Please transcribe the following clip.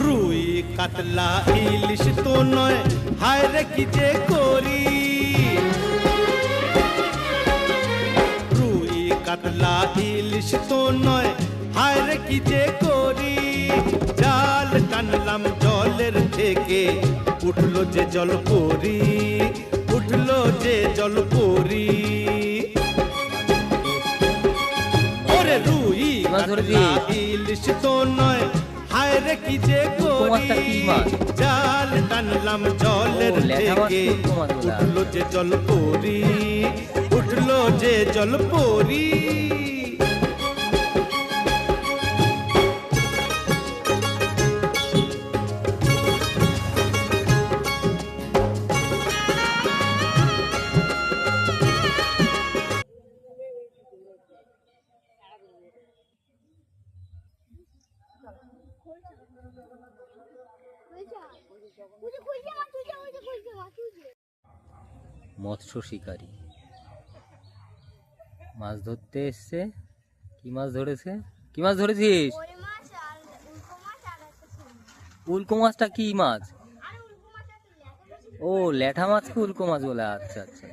রুই কাতলা ইলিশ তো নয়, হায় রে কি যে করি। রুই কাতলা ইলিশ তো নয়, হায় রে কি যে করি। জাল টানলাম জলের থেকে, উঠলো যে জল পরি, উঠলো যে জল পরি। ওরে রুই কাতলা ইলিশ তো নয়, হায় রে কি যে করি। জাল টানলাম জলের থেকে, উঠলো যে জল পরি, উঠলো যে জল পরি। মৎস্য শিকারী মাছ ধরতে এসছে। কি মাছ ধরেছে? কি মাছ ধরেছিস? উল্কো মাছটা কি মাছ? ও ল্যাঠা মাছকে উল্কো মাছ বলে। আচ্ছা আচ্ছা।